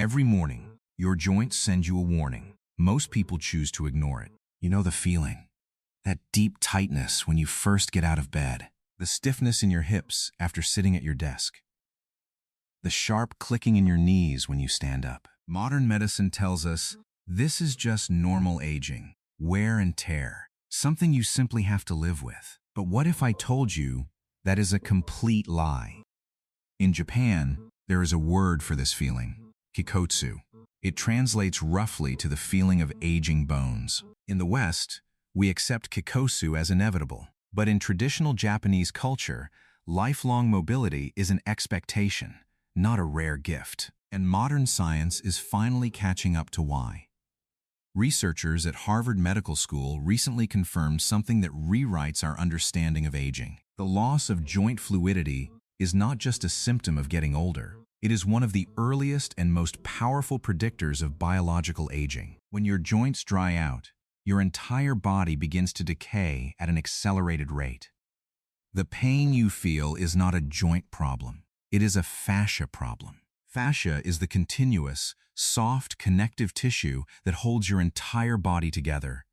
Every morning, your joints send you a warning. Most people choose to ignore it. You know the feeling. That deep tightness when you first get out of bed. The stiffness in your hips after sitting at your desk. The sharp clicking in your knees when you stand up. Modern medicine tells us this is just normal aging, wear and tear, something you simply have to live with. But what if I told you that is a complete lie? In Japan, there is a word for this feeling, kikotsu. It translates roughly to the feeling of aging bones. In the West, we accept kikotsu as inevitable. But in traditional Japanese culture, lifelong mobility is an expectation, not a rare gift. And modern science is finally catching up to why. Researchers at Harvard Medical School recently confirmed something that rewrites our understanding of aging. The loss of joint fluidity is not just a symptom of getting older. It is one of the earliest and most powerful predictors of biological aging. When your joints dry out, your entire body begins to decay at an accelerated rate. The pain you feel is not a joint problem. It is a fascia problem. Fascia is the continuous, soft, connective tissue that holds your entire body together.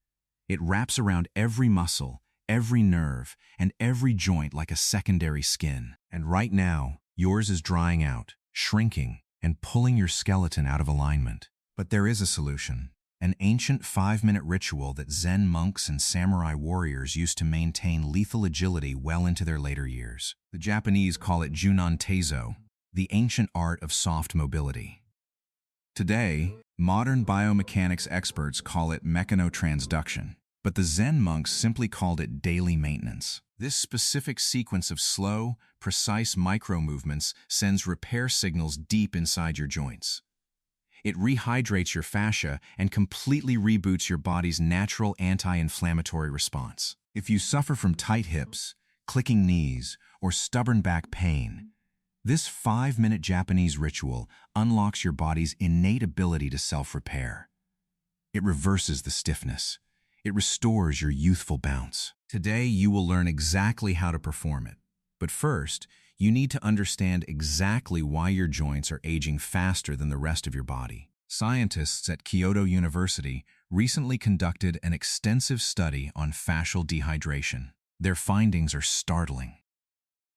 It wraps around every muscle, every nerve, and every joint like a secondary skin. And right now, yours is drying out, shrinking, and pulling your skeleton out of alignment. But there is a solution. An ancient 5-minute ritual that Zen monks and samurai warriors used to maintain lethal agility well into their later years. The Japanese call it Junan Taiso, the ancient art of soft mobility. Today, modern biomechanics experts call it mechanotransduction, but the Zen monks simply called it daily maintenance. This specific sequence of slow, precise micro-movements sends repair signals deep inside your joints. It rehydrates your fascia and completely reboots your body's natural anti-inflammatory response. If you suffer from tight hips, clicking knees, or stubborn back pain, this 5-minute Japanese ritual unlocks your body's innate ability to self-repair. It reverses the stiffness. It restores your youthful bounce. Today, you will learn exactly how to perform it. But first, you need to understand exactly why your joints are aging faster than the rest of your body. Scientists at Kyoto University recently conducted an extensive study on fascial dehydration. Their findings are startling.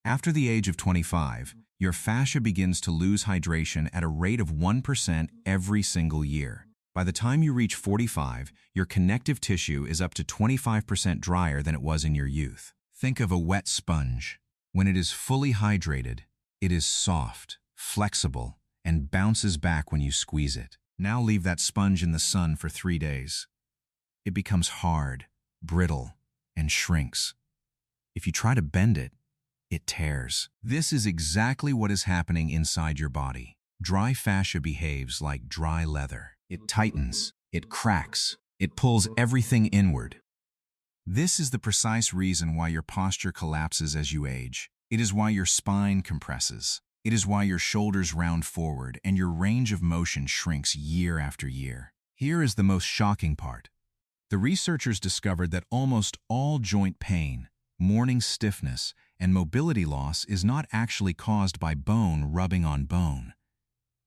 After the age of 25, your fascia begins to lose hydration at a rate of 1% every single year. By the time you reach 45, your connective tissue is up to 25% drier than it was in your youth. Think of a wet sponge. When it is fully hydrated, it is soft, flexible, and bounces back when you squeeze it. Now leave that sponge in the sun for 3 days. It becomes hard, brittle, and shrinks. If you try to bend it, it tears. This is exactly what is happening inside your body. Dry fascia behaves like dry leather. It tightens, it cracks, it pulls everything inward. This is the precise reason why your posture collapses as you age. It is why your spine compresses. It is why your shoulders round forward and your range of motion shrinks year after year. Here is the most shocking part. The researchers discovered that almost all joint pain, morning stiffness, and mobility loss is not actually caused by bone rubbing on bone.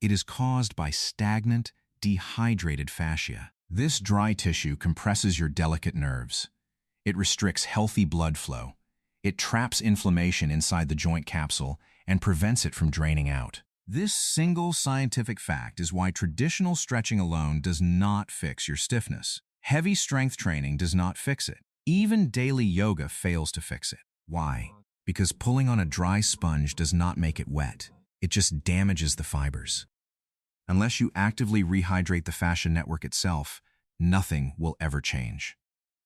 It is caused by stagnant, dehydrated fascia. This dry tissue compresses your delicate nerves. It restricts healthy blood flow. It traps inflammation inside the joint capsule and prevents it from draining out. This single scientific fact is why traditional stretching alone does not fix your stiffness. Heavy strength training does not fix it. Even daily yoga fails to fix it. Why? Because pulling on a dry sponge does not make it wet. It just damages the fibers. Unless you actively rehydrate the fascia network itself, nothing will ever change.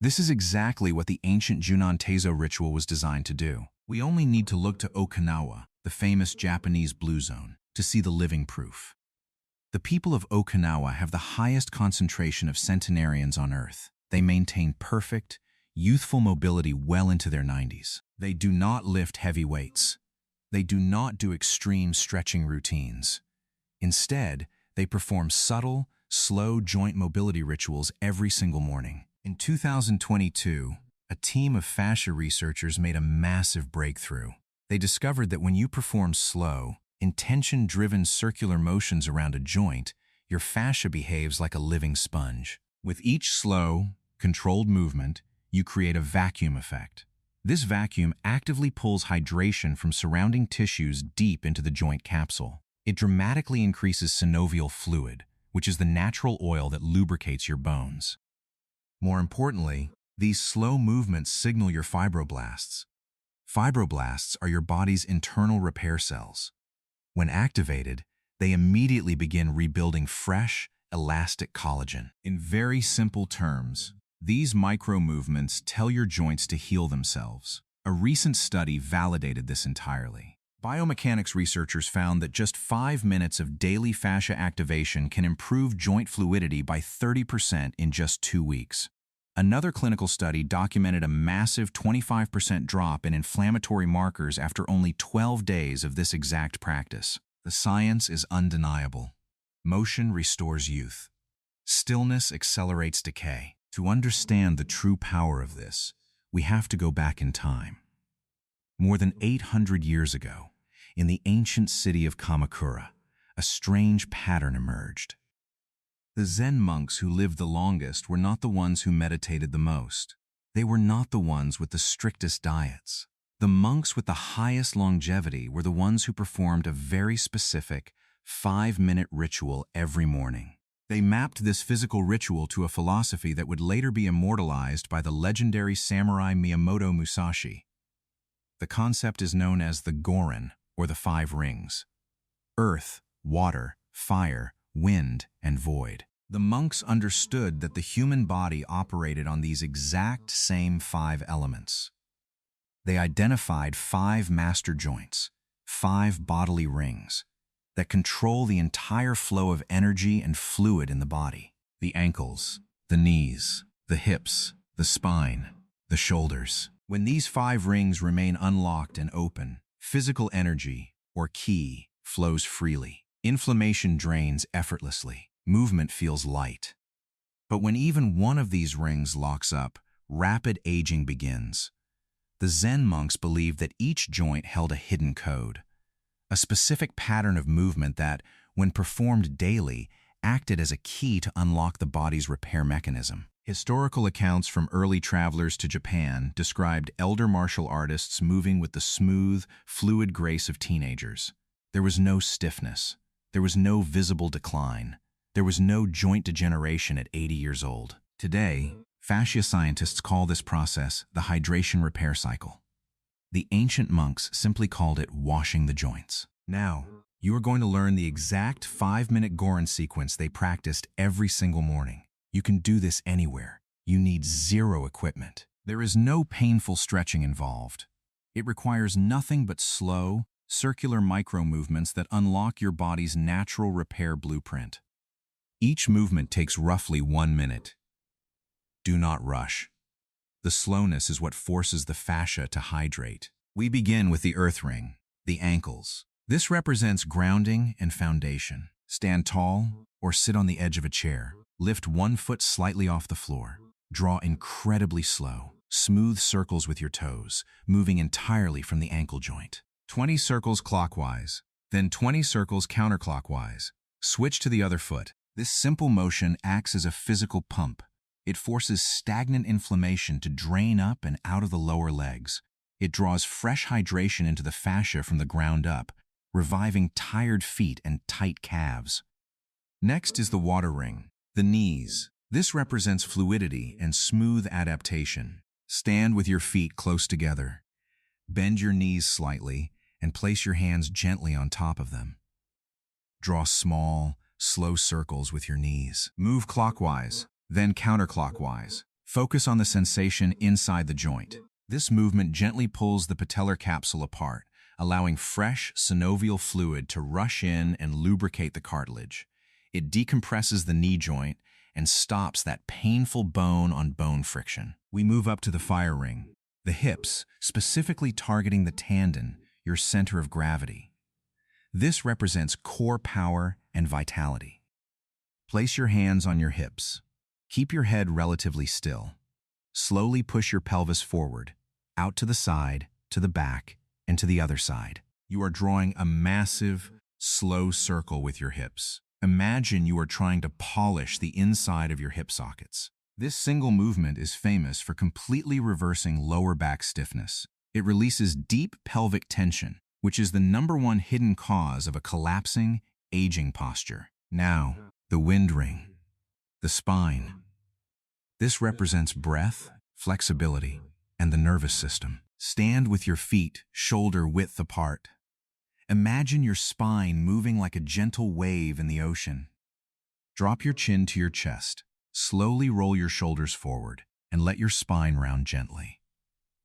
This is exactly what the ancient Junan Taiso ritual was designed to do. We only need to look to Okinawa, the famous Japanese blue zone, to see the living proof. The people of Okinawa have the highest concentration of centenarians on Earth. They maintain perfect, youthful mobility well into their 90s. They do not lift heavy weights. They do not do extreme stretching routines. Instead, they perform subtle, slow joint mobility rituals every single morning. In 2022, a team of fascia researchers made a massive breakthrough. They discovered that when you perform slow, intention-driven circular motions around a joint, your fascia behaves like a living sponge. With each slow, controlled movement, you create a vacuum effect. This vacuum actively pulls hydration from surrounding tissues deep into the joint capsule. It dramatically increases synovial fluid, which is the natural oil that lubricates your bones. More importantly, these slow movements signal your fibroblasts. Fibroblasts are your body's internal repair cells. When activated, they immediately begin rebuilding fresh, elastic collagen. In very simple terms, these micro-movements tell your joints to heal themselves. A recent study validated this entirely. Biomechanics researchers found that just 5 minutes of daily fascia activation can improve joint fluidity by 30% in just 2 weeks. Another clinical study documented a massive 25% drop in inflammatory markers after only 12 days of this exact practice. The science is undeniable. Motion restores youth. Stillness accelerates decay. To understand the true power of this, we have to go back in time. More than 800 years ago, in the ancient city of Kamakura, a strange pattern emerged. The Zen monks who lived the longest were not the ones who meditated the most. They were not the ones with the strictest diets. The monks with the highest longevity were the ones who performed a very specific 5-minute ritual every morning. They mapped this physical ritual to a philosophy that would later be immortalized by the legendary samurai Miyamoto Musashi. The concept is known as the Gorin, or the 5 rings: earth, water, fire, wind, and void. The monks understood that the human body operated on these exact same 5 elements. They identified 5 master joints, 5 bodily rings, that control the entire flow of energy and fluid in the body. The ankles, the knees, the hips, the spine, the shoulders. When these 5 rings remain unlocked and open, physical energy, or ki, flows freely. Inflammation drains effortlessly. Movement feels light. But when even one of these rings locks up, rapid aging begins. The Zen monks believed that each joint held a hidden code, a specific pattern of movement that, when performed daily, acted as a key to unlock the body's repair mechanism. Historical accounts from early travelers to Japan described elder martial artists moving with the smooth, fluid grace of teenagers. There was no stiffness. There was no visible decline. There was no joint degeneration at 80 years old. Today, fascia scientists call this process the hydration repair cycle. The ancient monks simply called it washing the joints. Now, you are going to learn the exact 5-minute Gorin sequence they practiced every single morning. You can do this anywhere. You need 0 equipment. There is no painful stretching involved. It requires nothing but slow, circular micro-movements that unlock your body's natural repair blueprint. Each movement takes roughly 1 minute. Do not rush. The slowness is what forces the fascia to hydrate. We begin with the earth ring, the ankles. This represents grounding and foundation. Stand tall or sit on the edge of a chair. Lift 1 foot slightly off the floor. Draw incredibly slow. Smooth circles with your toes, moving entirely from the ankle joint. 20 circles clockwise, then 20 circles counterclockwise. Switch to the other foot. This simple motion acts as a physical pump. It forces stagnant inflammation to drain up and out of the lower legs. It draws fresh hydration into the fascia from the ground up, reviving tired feet and tight calves. Next is the water ring, the knees. This represents fluidity and smooth adaptation. Stand with your feet close together. Bend your knees slightly and place your hands gently on top of them. Draw small, slow circles with your knees. Move clockwise, then counterclockwise. Focus on the sensation inside the joint. This movement gently pulls the patellar capsule apart, allowing fresh synovial fluid to rush in and lubricate the cartilage. It decompresses the knee joint and stops that painful bone-on-bone friction. We move up to the fire ring, the hips, specifically targeting the tendon, your center of gravity. This represents core power and vitality. Place your hands on your hips. Keep your head relatively still. Slowly push your pelvis forward, out to the side, to the back, and to the other side. You are drawing a massive, slow circle with your hips. Imagine you are trying to polish the inside of your hip sockets. This single movement is famous for completely reversing lower back stiffness. It releases deep pelvic tension, which is the #1 hidden cause of a collapsing, aging posture. Now, the wind ring, the spine. This represents breath, flexibility, and the nervous system. Stand with your feet shoulder width apart. Imagine your spine moving like a gentle wave in the ocean. Drop your chin to your chest. Slowly roll your shoulders forward and let your spine round gently.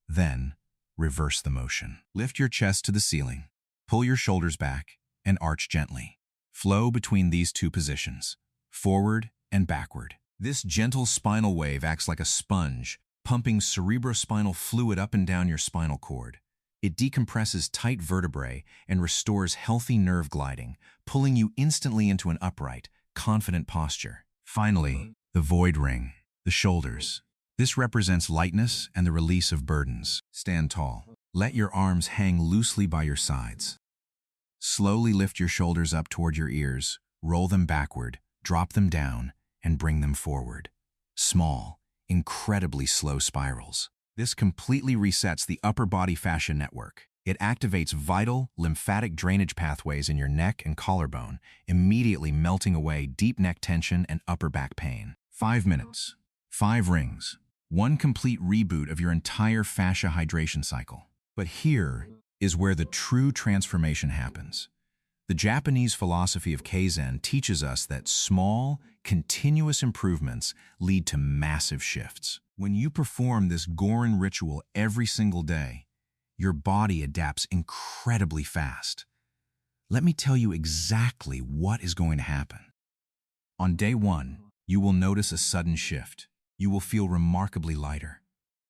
Then, reverse the motion. Lift your chest to the ceiling. Pull your shoulders back and arch gently. Flow between these two positions, forward and backward. This gentle spinal wave acts like a sponge, pumping cerebrospinal fluid up and down your spinal cord. It decompresses tight vertebrae and restores healthy nerve gliding, pulling you instantly into an upright, confident posture. Finally, the void ring, the shoulders. This represents lightness and the release of burdens. Stand tall. Let your arms hang loosely by your sides. Slowly lift your shoulders up toward your ears, roll them backward, drop them down, and bring them forward. Small, incredibly slow spirals. This completely resets the upper body fascia network. It activates vital lymphatic drainage pathways in your neck and collarbone, immediately melting away deep neck tension and upper back pain. 5 minutes, 5 rings, one complete reboot of your entire fascia hydration cycle. But here is where the true transformation happens. The Japanese philosophy of Kaizen teaches us that small, continuous improvements lead to massive shifts. When you perform this Gorin ritual every single day, your body adapts incredibly fast. Let me tell you exactly what is going to happen. On day 1, you will notice a sudden shift. You will feel remarkably lighter.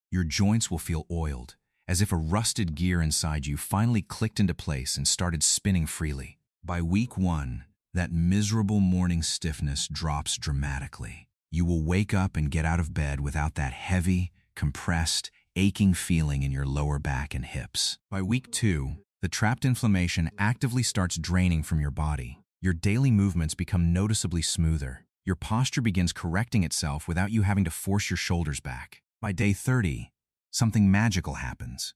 Your joints will feel oiled, as if a rusted gear inside you finally clicked into place and started spinning freely. By week 1, that miserable morning stiffness drops dramatically. You will wake up and get out of bed without that heavy, compressed, aching feeling in your lower back and hips. By week 2, the trapped inflammation actively starts draining from your body. Your daily movements become noticeably smoother. Your posture begins correcting itself without you having to force your shoulders back. By day 30, something magical happens.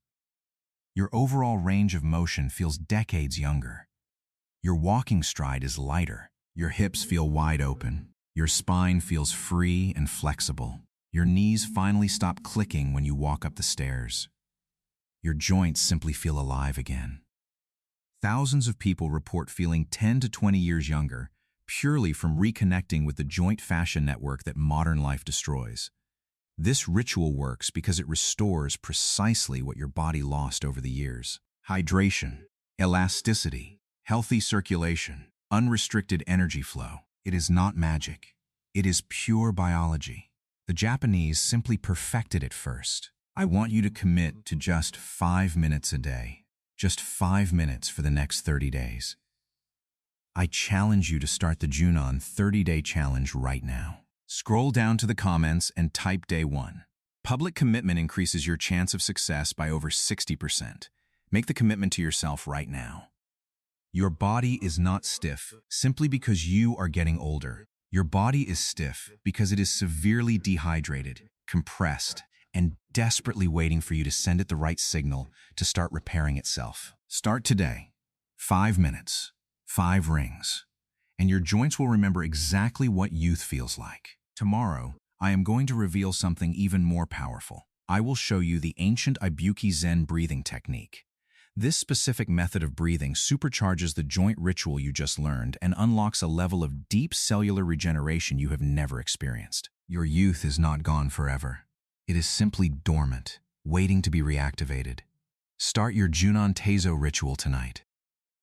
Your overall range of motion feels decades younger. Your walking stride is lighter. Your hips feel wide open. Your spine feels free and flexible. Your knees finally stop clicking when you walk up the stairs. Your joints simply feel alive again. Thousands of people report feeling 10 to 20 years younger, purely from reconnecting with the joint fascia network that modern life destroys. This ritual works because it restores precisely what your body lost over the years. Hydration, elasticity, healthy circulation, unrestricted energy flow. It is not magic. It is pure biology. The Japanese simply perfected it first. I want you to commit to just 5 minutes a day. Just 5 minutes for the next 30 days. I challenge you to start the Junan 30-day challenge right now. Scroll down to the comments and type day 1. Public commitment increases your chance of success by over 60%. Make the commitment to yourself right now. Your body is not stiff simply because you are getting older. Your body is stiff because it is severely dehydrated, compressed, and desperately waiting for you to send it the right signal to start repairing itself. Start today. 5 minutes, 5 rings, and your joints will remember exactly what youth feels like. Tomorrow, I am going to reveal something even more powerful. I will show you the ancient Ibuki Zen breathing technique. This specific method of breathing supercharges the joint ritual you just learned and unlocks a level of deep cellular regeneration you have never experienced. Your youth is not gone forever. It is simply dormant, waiting to be reactivated. Start your Junan Taiso ritual tonight.